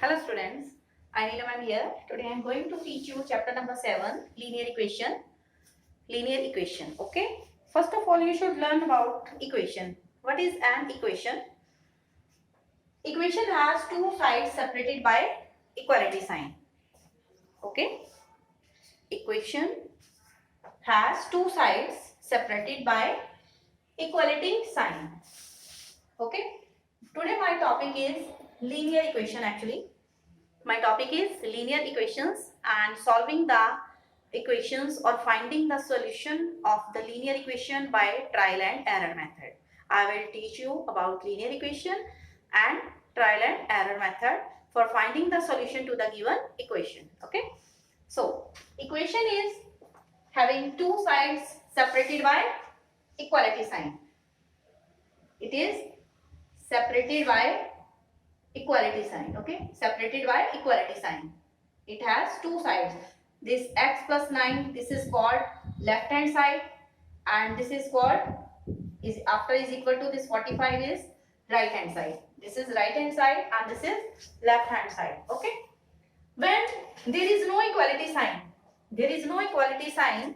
Hello students, I Neelam am here. Today I am going to teach you chapter number 7, linear equation. Linear equation, okay? First of all, you should learn about equation. What is an equation? Equation has two sides separated by equality sign, okay? Equation has two sides separated by equality sign, okay? Today my topic is linear equation actually. My topic is linear equations and solving the equations or finding the solution of the linear equation by trial and error method. I will teach you about linear equation and trial and error method for finding the solution to the given equation. Okay. So, equation is having two sides separated by equality sign. It is separated by equality sign, okay, separated by equality sign. It has two sides. This x plus 9, this is called left hand side, and this is called is after is equal to this 45 is right hand side. This is right hand side and this is left hand side, okay. When there is no equality sign,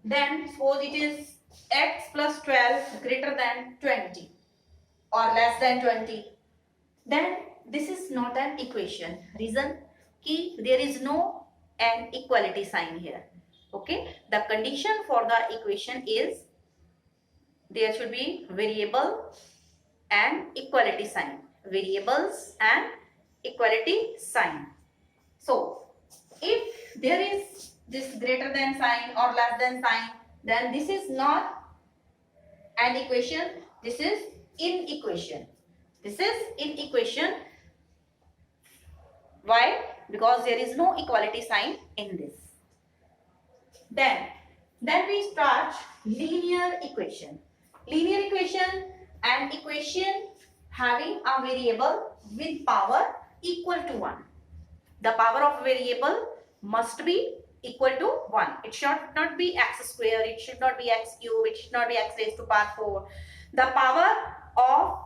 then suppose it is x plus 12 greater than 20 or less than 20, then this is not an equation. Reason ki there is no an equality sign here, okay. The condition for the equation is there should be variable and equality sign, variables and equality sign. So if there is this greater than sign or less than sign, then this is not an equation, this is inequation. This is inequation. Why? Because there is no equality sign in this. Then we start linear equation. Linear equation, an equation having a variable with power equal to 1. The power of variable must be equal to 1. It should not be x square, it should not be x cube, it should not be x raised to power 4. The power of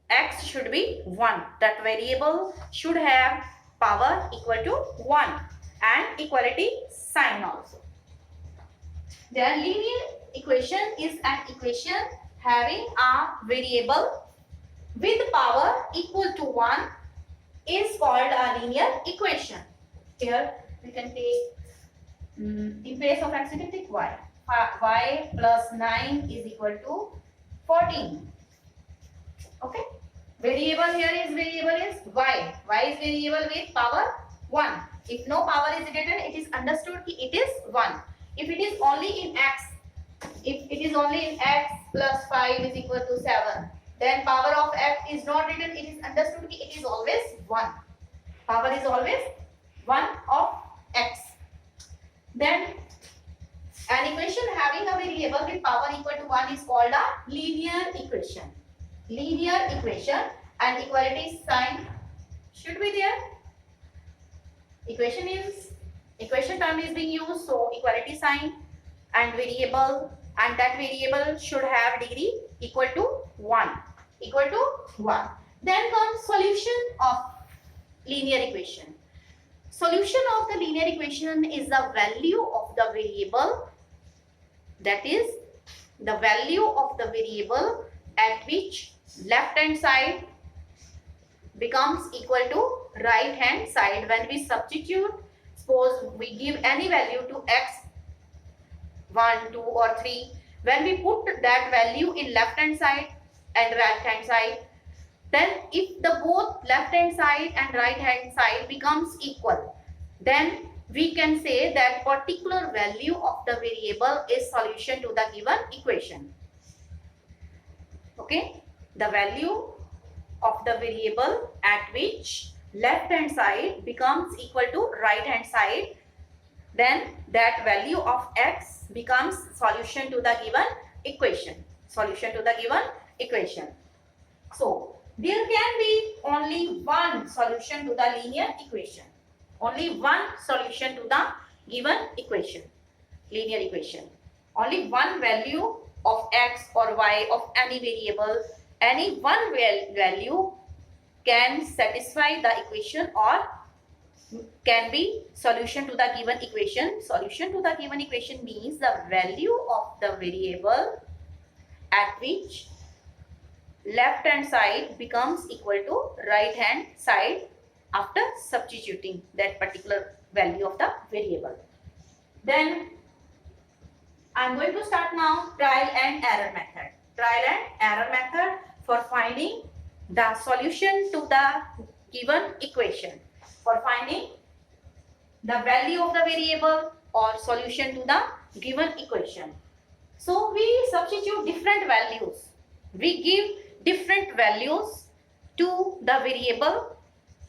x should be 1. That variable should have power equal to 1 and equality sign also. The linear equation is an equation having a variable with power equal to 1 is called a linear equation. Here we can take in place of x we can take y. Y plus 9 is equal to 14. Okay. Variable here is y. Y is variable with power 1. If no power is written, it is understood that it is 1. If it is only in x, plus 5 is equal to 7, then power of x is not written, it is understood that it is always 1. Power is always 1 of x. Then an equation having a variable with power equal to 1 is called a linear equation. Linear equation and equality sign should be there. Equation term is being used, so equality sign and variable, and that variable should have degree equal to 1. Then comes solution of linear equation. Solution of the linear equation is the value of the variable, that is the value of the variable at which left hand side becomes equal to right hand side. When we substitute, suppose we give any value to x, 1, 2 or 3, when we put that value in left hand side and right hand side, then if the both left hand side and right hand side becomes equal, then we can say that particular value of the variable is solution to the given equation. Okay, the value of the variable at which left hand side becomes equal to right hand side, then that value of x becomes solution to the given equation. So there can be only one solution to the linear equation. Only one solution to the given equation, linear equation. Only one value of x or y of any variable, any one value can satisfy the equation or can be solution to the given equation. Solution to the given equation means the value of the variable at which left hand side becomes equal to right hand side after substituting that particular value of the variable. Then I am going to start now trial and error method. Trial and error method for finding the solution to the given equation. For finding the value of the variable or solution to the given equation. So we substitute different values. We give different values to the variable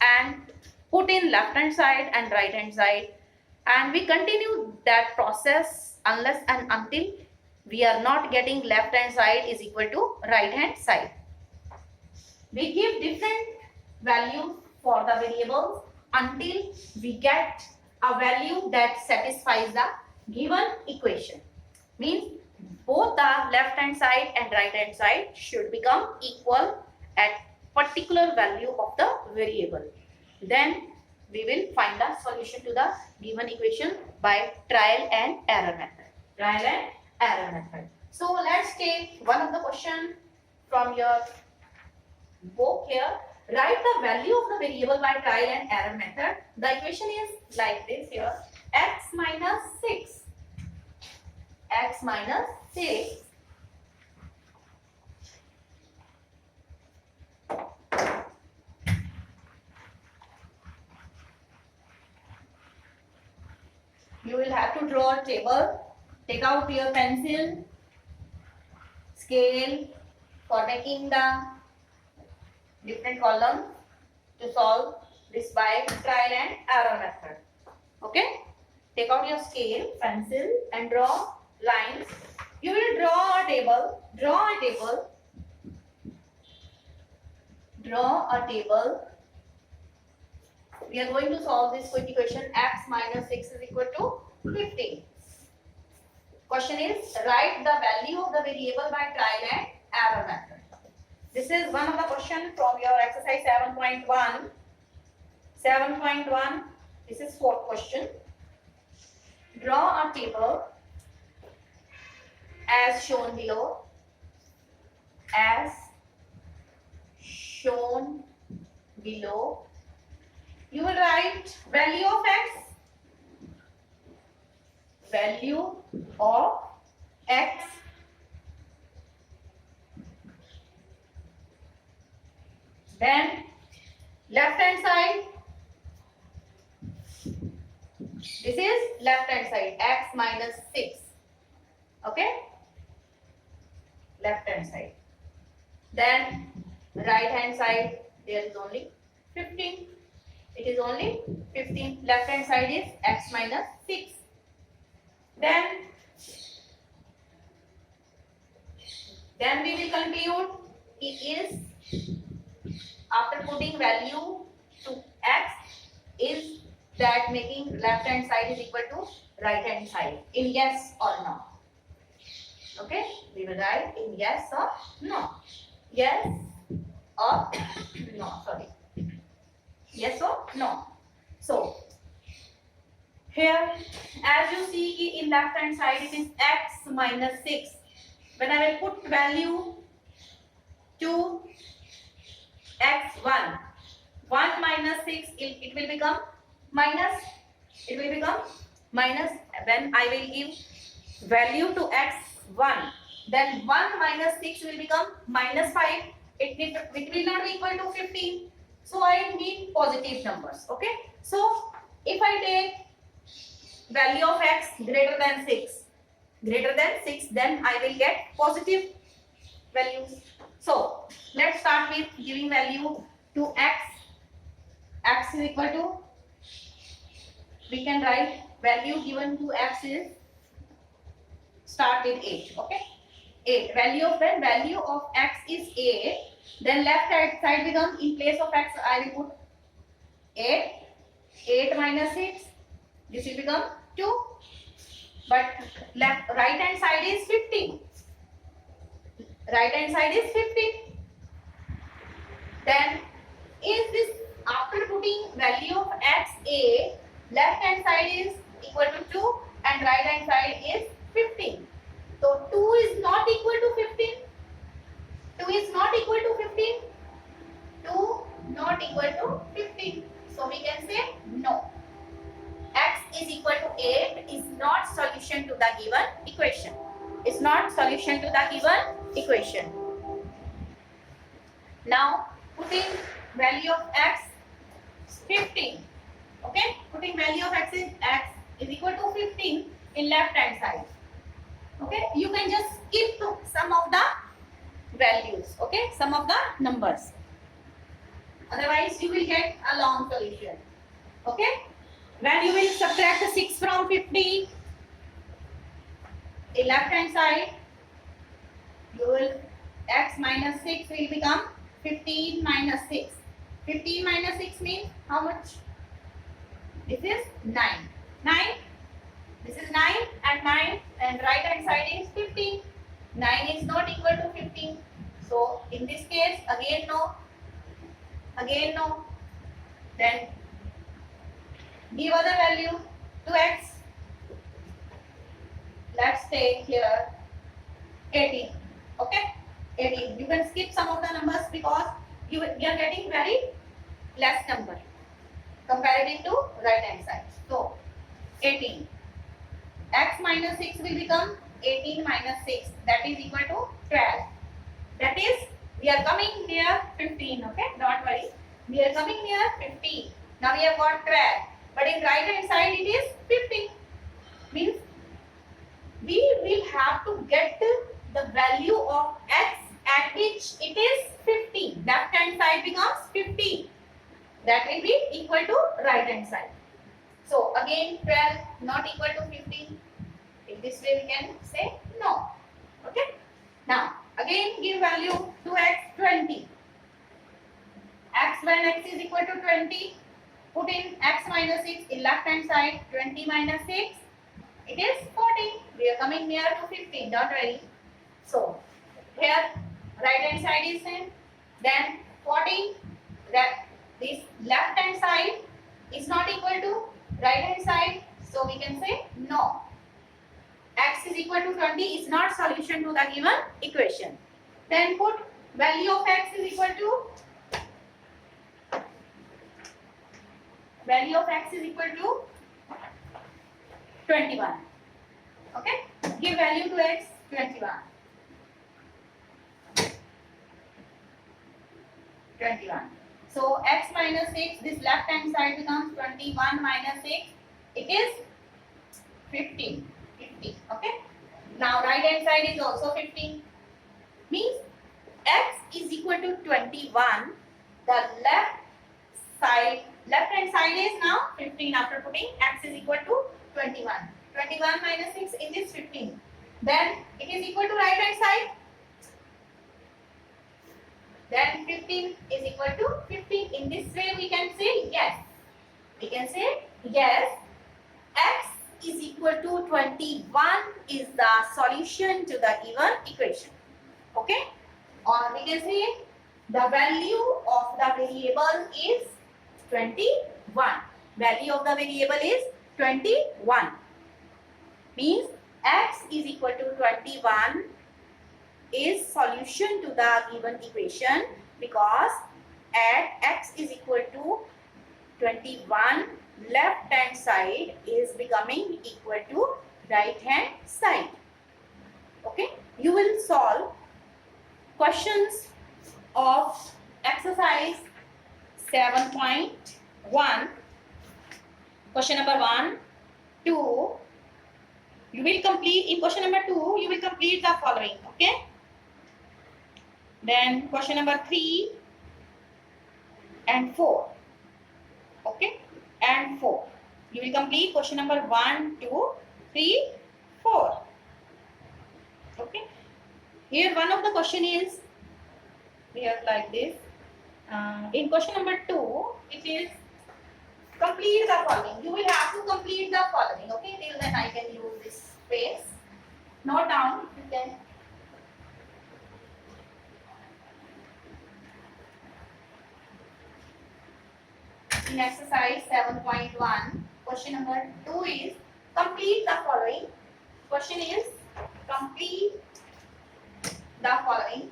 and put in left hand side and right hand side, and we continue that process unless and until we are not getting left hand side is equal to right hand side. We give different values for the variables until we get a value that satisfies the given equation. Means both the left hand side and right hand side should become equal at particular value of the variable. Then we will find the solution to the given equation by trial and error method. Trial and error method. So let's take one of the question from your book here. Write the value of the variable by trial and error method. The equation is like this here. X minus 6. X minus 6 you will have to draw a table. Take out your pencil, scale for making the different columns to solve this by trial and error method. Okay? Take out your scale, pencil and draw lines. You will draw a table. Draw a table. Draw a table. We are going to solve this quick equation. X minus 6 is equal to 15. Question is, write the value of the variable by trial and error method. This is one of the questions from your exercise 7.1. 7.1. This is fourth question. Draw a table as shown below. As shown below. You will write value of x. Value of x. Then left hand side. This is left hand side. X minus 6. Okay. Left hand side. Then right hand side. There is only 15. It is only 15. Left hand side is x minus 6. Then we will conclude it is after putting value to x is that making left hand side is equal to right hand side in yes or no. Okay, we will write in yes or no. Yes or no, sorry. Yes or no. So here as you see in left hand side it is x minus 6. When I will put value to x1, 1 minus 6 it will become minus. It will become minus. When I will give value to x1, then 1 minus 6 will become minus 5. It will not be equal to 15. So I need positive numbers. Okay. So if I take value of x greater than 6, then I will get positive values. So let's start with giving value to x. X is equal to, we can write value given to x is, start with 8. Okay. 8. Value of x is 8. Then left hand side becomes, in place of x I will put 8. 8 minus 6. This will become 2. But right hand side is 15. Right hand side is 15. Then is this after putting value of x a, left hand side is equal to 2 and right hand side is 15. So 2 is not equal to 15. 2 is not equal to 15. 2 not equal to 15. So we can say no. X is equal to 8 is not solution to the given equation. Is not solution to the given equation. Now putting value of x 15. Okay, putting value of x is equal to 15 in left hand side. Okay, you can just skip some of the values. Okay, some of the numbers. Otherwise, you will get a long solution. Okay, when you will subtract 6 from 50 in left hand side, you will x minus 6 will become 15 minus 6. 15 minus 6 means how much? This is 9. 9. This is 9 and 9 and right hand side is 15. 9 is not equal to 15. So in this case again no. Again no. Then give other value to x. Let's take here 18. Okay, 18. You can skip some of the numbers because you are getting very less number comparative to right hand side. So 18. X minus 6 will become 18 minus 6. That is equal to 12. That is, we are coming near 15. Okay, don't worry. We are coming near 15. Now we have got 12. But in right hand side it is 15. Means we will have to get the value of x at which it is 15. Left hand side becomes 15. That will be equal to right hand side. So again 12 not equal to 15. In this way we can say no. Okay. Now again give value to x 20. X when x is equal to 20. Put in x minus 6 in left hand side. 20 minus 6. It is 40. We are coming near to 15. Don't worry. So here right hand side is same. Then 40. That this left hand side is not equal to right hand side. So we can say no. X is equal to 20 is not solution to the given equation. Then put value of x is equal to 21. Okay, give value to x 21. 21. So x minus 6, this left hand side becomes 21 minus 6. It is 15. 50. Okay. Now right hand side is also 15. Means x is equal to 21. The left hand side is now 15 after putting x is equal to 21. 21 minus 6 it is 15. Then it is equal to right hand side. Then 15 is equal to 15. In this way we can say yes. We can say yes. X is equal to 21 is the solution to the given equation. Okay. Or we can say the value of the variable is 21. Value of the variable is 21. Means x is equal to 21 is solution to the given equation because at x is equal to 21 left hand side is becoming equal to right hand side. Okay, you will solve questions of exercise 7.1. Question number 1, 2. You will complete in question number 2. You will complete the following. Okay. Then question number 3 and 4. Okay, and 4. You will complete question number 1, 2, 3, 4. Okay. Here one of the question is here like this. In question number 2, it is complete the following. You will have to complete the following. Okay. Till then I can use this space. Note down. You can. in exercise 7.1, question number 2 is complete the following. Question is complete the following.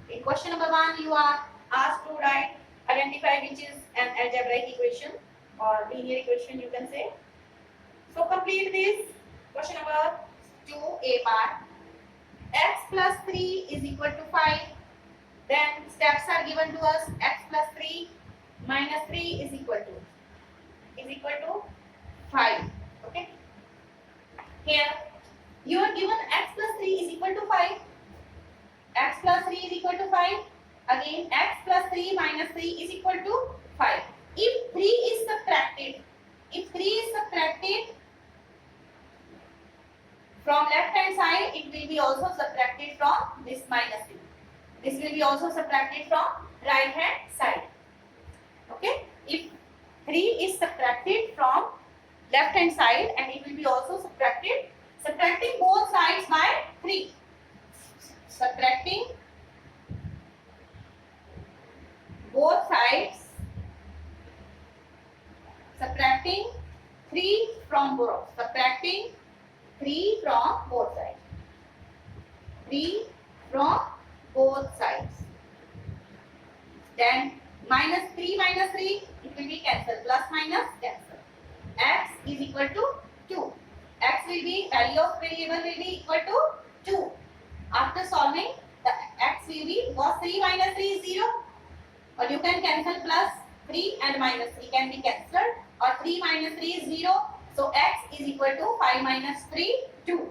In question number 1, you are asked to write, identify which is an algebraic equation or linear equation, you can say. So complete this. Question number 2, A part. X plus 3 is equal to 5. Then steps are given to us. X plus 3 minus 3 is equal to 5. Okay. Here you are given x plus 3 is equal to 5. X plus 3 is equal to 5. Again, x plus 3 minus 3 is equal to 5. If 3 is subtracted from left hand side, it will be also subtracted from this minus 3. This will be also subtracted from right hand side. Okay. If 3 is subtracted from left hand side, and it will be also subtracting both sides by 3. Subtracting both sides, subtracting 3 from both, subtracting 3 from both sides, 3 from both sides. Then minus 3 minus 3, it will be cancelled, plus minus cancel. X is equal to 2. X will be, value of variable will be equal to 2. After solving, the x will be, was 3 minus 3 is 0, or you can cancel plus 3 and minus 3 can be cancelled, or 3 minus 3 is 0. So x is equal to 5 minus 3, 2.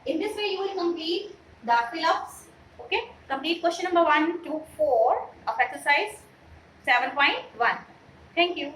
In this way you will complete the fill-ups. Okay. Complete question number 1 to 4 of exercise 7.1. Thank you.